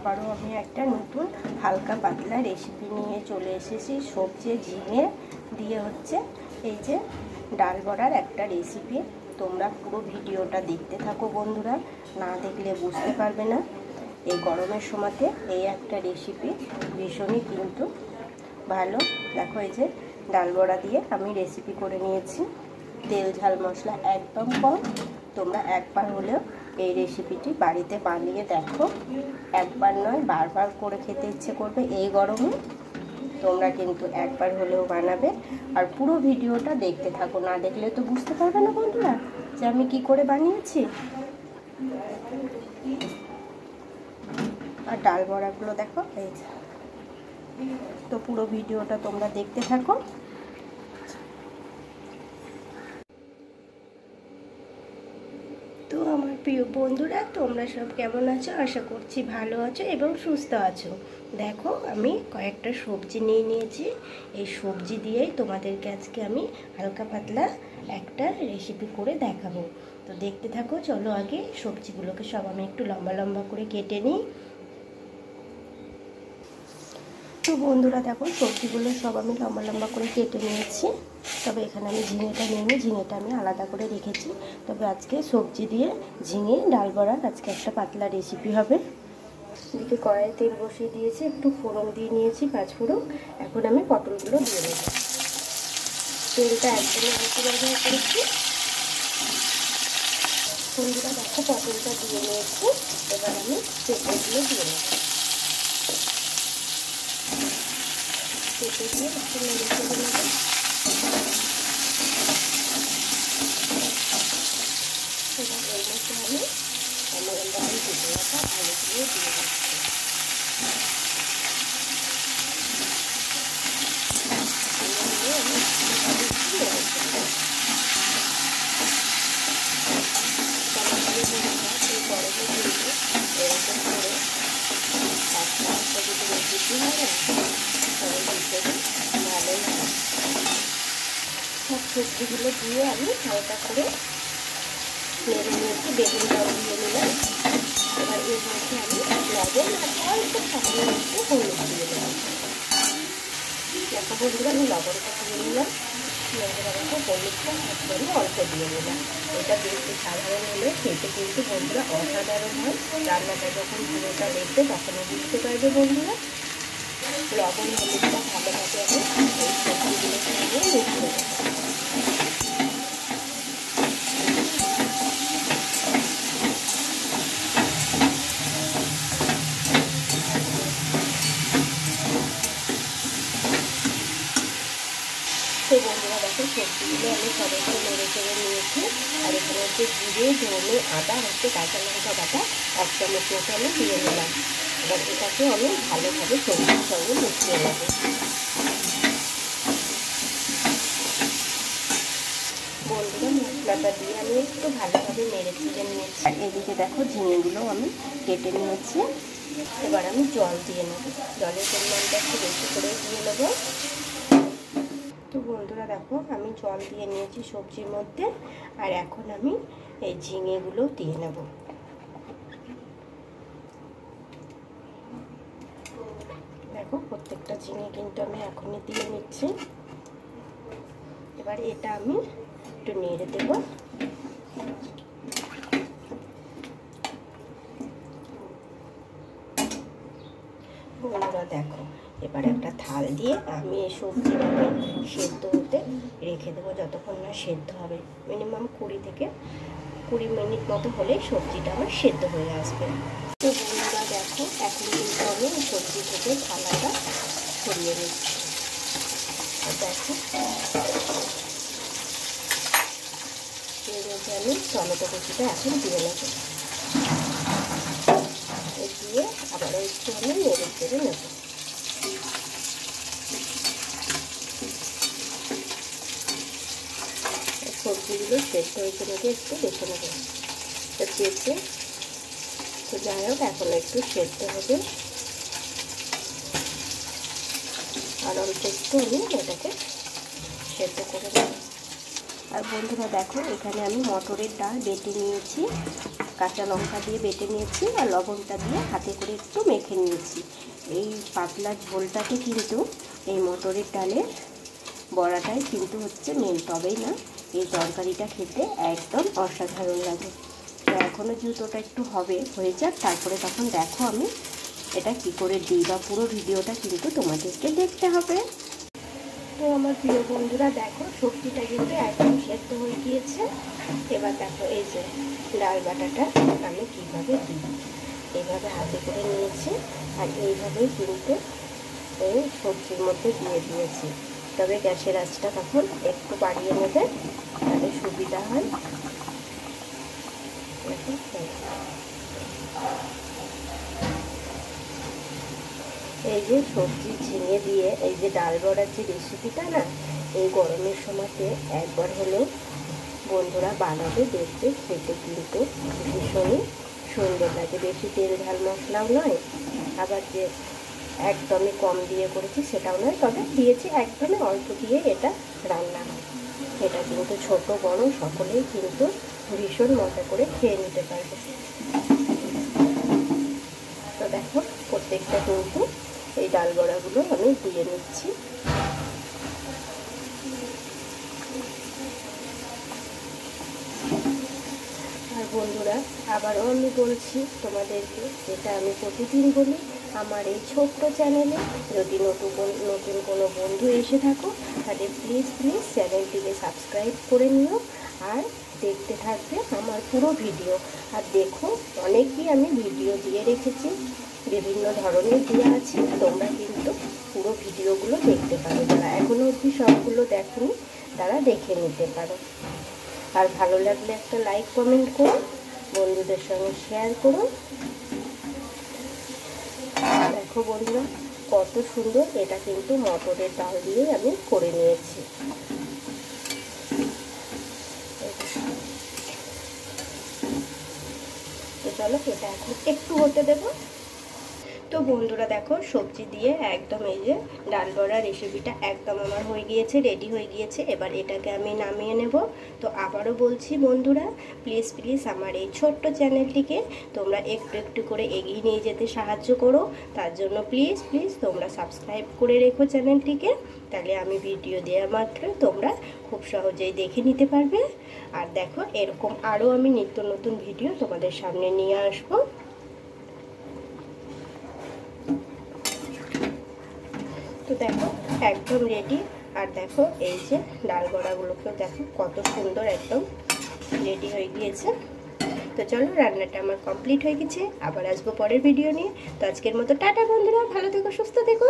আবারও আমি একটা নতুন হালকা পাতলা রেসিপি নিয়ে চলে এসেছি। সবজি ঝিঙে দিয়ে হচ্ছে এই যে ডাল বড়ার একটা রেসিপি। তোমরা পুরো ভিডিওটা দেখতে থাকো বন্ধুরা, না দেখলে বুঝতে পারবে না। এই গরমের সময়তে এই একটা রেসিপি ভীষণই কিন্তু ভালো। দেখো এই যে ডাল বড়া দিয়ে আমি রেসিপি করে নিয়েছি। তেল ঝাল মশলা একদম কম। তোমরা একবার হলেও এই রেসিপিটি বাড়িতে বানিয়ে দেখো। একবার নয়, বারবার করে খেতে ইচ্ছে করবে। এই গরমে তোমরা কিন্তু একবার হলেও বানাবে আর পুরো ভিডিওটা দেখতে থাকো, না দেখলে তো বুঝতে পারবে না বন্ধুরা যে আমি কি করে বানিয়েছি। আর ডাল বড়াগুলো দেখো এই যে। তো পুরো ভিডিওটা তোমরা দেখতে থাকো। তো আমার প্রিয় বন্ধুরা, তোমরা সব কেমন আছো? আশা করছি ভালো আছো এবং সুস্থ আছো। দেখো আমি কয়েকটা সবজি নিয়ে নিয়েছি। এই সবজি দিয়েই তোমাদেরকে আজকে আমি হালকা পাতলা একটা রেসিপি করে দেখাবো। তো দেখতে থাকো। চলো আগে সবজিগুলোকে সব আমি একটু লম্বা লম্বা করে কেটে নিই। তো বন্ধুরা দেখো, সবজিগুলো সব আমি লম্বা লম্বা করে কেটে নিয়েছি। তবে এখানে আমি ঝিঙেটা নিয়ে নিই, ঝিঙেটা আমি আলাদা করে রেখেছি। তবে আজকে সবজি দিয়ে ঝিঙে ডাল বড়ার আজকে একটা পাতলা রেসিপি হবে। এদিকে কড়াইয়ে তেল বসিয়ে দিয়েছি, একটু ফোড়ন দিয়ে নিয়েছি, 5 ফোড়ন। এখন আমি পটলগুলো দিয়ে নেব। তেলটা একদমই অল্প ব্যবহার করেছি। বন্ধুরা দেখো, পটলটা দিয়ে নিয়েছি। এবার আমি পেঁপেগুলো দিয়ে নেব। পেঁপে দিয়ে একটু নেড়ে চেড়ে নেব। এবার এর মধ্যে আমি পেঁপে রাখা আলুগুলো দিয়ে দিচ্ছি। এরকম করে একটা যদি রেসিপি হয় না, তাহলে ভীষণই ভালোই হয়। সব সবজিগুলো দিয়ে আমি হালকা করে নেড়ে নিয়েছি। বেগুনটাও দিয়ে নিলাম। এবার এর মধ্যে আমি লবণ আর অল্প সামান্য একটু হলুদ দিয়ে দিলাম। দেখো বন্ধুরা, আমি লবণটা দিয়ে নিলাম। বন্ধুরা দেখো, হলুদটা একদমই অল্প দিয়ে নিলাম। এটা দেখতে সাধারণ হলে খেতে কিন্তু বন্ধুরা অসাধারণ হয়। রান্নাটা যখন পুরোটা দেখবে তখনই বুঝতে পারবে বন্ধুরা। লবণ হলুদটা ভালোভাবে আমি এই সবজিগুলোর সঙ্গে মিশিয়ে দেবো। তো বন্ধুরা দেখো, সবজিগুলো আমি সবাইকে নেড়ে চেড়ে নিয়েছি। আর এখানে হচ্ছে জিরে, ধনে, আদা হচ্ছে কাঁচা লঙ্কা বাটা 1 চামচ মতো আমি দিয়ে নিলাম। এবার এটাকে আমি ভালোভাবে সবজির সঙ্গে মিশিয়ে নেব। বন্ধুরা মশলাটা দিয়ে আমি একটু ভালোভাবে নেড়ে চেড়ে নিয়েছি। আর এদিকে দেখো, ঝিঙেগুলো আমি কেটে নিয়েছি। এবার আমি জল দিয়ে নেব। জলের পরিমাণটা একটু বেশি করে দিয়ে নেব। তো বন্ধুরা দেখো, আমি জল দিয়ে নিয়েছি সবজির মধ্যে। আর এখন আমি এই ঝিঙেগুলো দিয়ে নেব। দেখো, প্রত্যেকটা ঝিঙে কিন্তু আমি এখনই দিয়ে নিচ্ছি। এবার এটা আমি একটু নেড়ে দেব। বন্ধুরা দেখো, এবার একটা থাল দিয়ে আমি এই সবজিটাকে সেদ্ধ হতে রেখে দেবো, যতক্ষণ না সেদ্ধ হবে। মিনিমাম 20 থেকে 20 মিনিট মতো হলেই সবজিটা আমার সেদ্ধ হয়ে আসবে। তো বন্ধুরা দেখো, এখন কিন্তু আমি এই সবজি থেকে থালাটা সরিয়ে নিচ্ছি। দেখো, এর মধ্যে আমি টমেটো কুচিটা এখন দিয়ে নেব। দিয়ে আবারও একটু আমি নেড়ে চেড়ে নেব। সবজিগুলো সেদ্ধ হয়েছে নাকি একটু দেখে নেব। চেপে তো যাই হোক, এখন একটু সেদ্ধ হবে। আর অল্প একটু আমি এটাকে সেদ্ধ করে নেব। আর বন্ধুরা দেখো, এখানে আমি মটরের ডাল বেটে নিয়েছি। কাঁচা লঙ্কা দিয়ে বেটে নিয়েছি আর লবণটা দিয়ে হাতে করে একটু মেখে নিয়েছি। এই পাতলা ঝোলটাতে কিন্তু এই মটরের ডালের বড়াটাই কিন্তু হচ্ছে মেন, তবেই না এই তরকারিটা খেতে একদম অসাধারণ লাগে। তো এখনও জুতোটা একটু হয়ে যাক, তারপরে তখন দেখো আমি এটা কি করে দিই, বা পুরো ভিডিওটা কিন্তু তোমাদেরকে দেখতে হবে। তো আমার প্রিয় বন্ধুরা দেখো সবজিটা কিন্তু একদম সেদ্ধ হয়ে গিয়েছে। এবার দেখো এই যে ডাল বাটাটা আমি কীভাবে দিই, এইভাবে হাতে করে নিয়েছি আর এইভাবেই কিন্তু এই সবজির মধ্যে দিয়ে দিয়েছি। তবে গ্যাসের আঁচটা তখন একটু বাড়িয়ে নেবে, তাহলে সুবিধা হয়। এই যে সবজি ঝিঙে দিয়ে এই যে ডাল বড়ার যে রেসিপিটা না, এই গরমের সময়তে একবার হলেও বন্ধুরা বানাবে, দেখবে খেতে কিন্তু ভীষণই সুন্দর লাগে। বেশি তেল ঝাল মশলাও নয়, আবার যে একদমই কম দিয়ে করেছি সেটাও নয়, তবে দিয়েছি একদমই অল্প দিয়ে এটা রান্না হয়। এটা কিন্তু ছোট বড় সকলেই কিন্তু ভীষণ মজা করে খেয়ে নিতে পারবে। তো দেখো প্রত্যেকটা কিন্তু এই ডাল বড়াগুলো আমি দিয়ে নিচ্ছি। আর বন্ধুরা আবারও আমি বলছি তোমাদেরকে, যেটা আমি প্রতিদিন বলি, আমার এই ছোট্ট চ্যানেলে যদি নতুন কোনো বন্ধু এসে থাকো তাহলে প্লিজ চ্যানেলটিকে সাবস্ক্রাইব করে নিও আর দেখতে থাকবে আমার পুরো ভিডিও। আর দেখো অনেকই আমি ভিডিও দিয়ে রেখেছি, বিভিন্ন ধরনের দেওয়া আছে, তোমরা কিন্তু পুরো ভিডিওগুলো দেখতে পারো। যারা এখনও অবধি সবগুলো দেখোনি তারা দেখে নিতে পারো। আর ভালো লাগলে একটা লাইক কমেন্ট করো, বন্ধুদের সঙ্গে শেয়ার করো। দেখো বন্ধুরা কত সুন্দর, এটা কিন্তু মটরের ডাল দিয়ে আমি করে নিয়েছি। তো চলো এটা এখন একটু হতে দেবো। তো বন্ধুরা দেখো সবজি দিয়ে একদম এই যে ডাল বড়া রেসিপিটা একদম আমার হয়ে গিয়েছে, রেডি হয়ে গিয়েছে। এবার এটাকে আমি নামিয়ে নেব। তো আবারও বলছি বন্ধুরা, প্লিজ আমার এই ছোট্ট চ্যানেলটিকে তোমরা একটু একটু করে এগিয়ে নিয়ে যেতে সাহায্য করো। তার জন্য প্লিজ তোমরা সাবস্ক্রাইব করে রেখো চ্যানেলটিকে, তাহলে আমি ভিডিও দেওয়া মাত্র তোমরা খুব সহজেই দেখে নিতে পারবে। আর দেখো এরকম আরও আমি নিত্য নতুন ভিডিও তোমাদের সামনে নিয়ে আসবো। তো দেখো একদম রেডি। আর দেখো এই যে ডাল বড়াগুলোকেও দেখো কত সুন্দর একদম রেডি হয়ে গিয়েছে। তো চলো রান্নাটা আমার কমপ্লিট হয়ে গেছে, আবার আসবো পরের ভিডিও নিয়ে। তো আজকের মতো টাটা বন্ধুরা, ভালো থেকো, সুস্থ থেকো।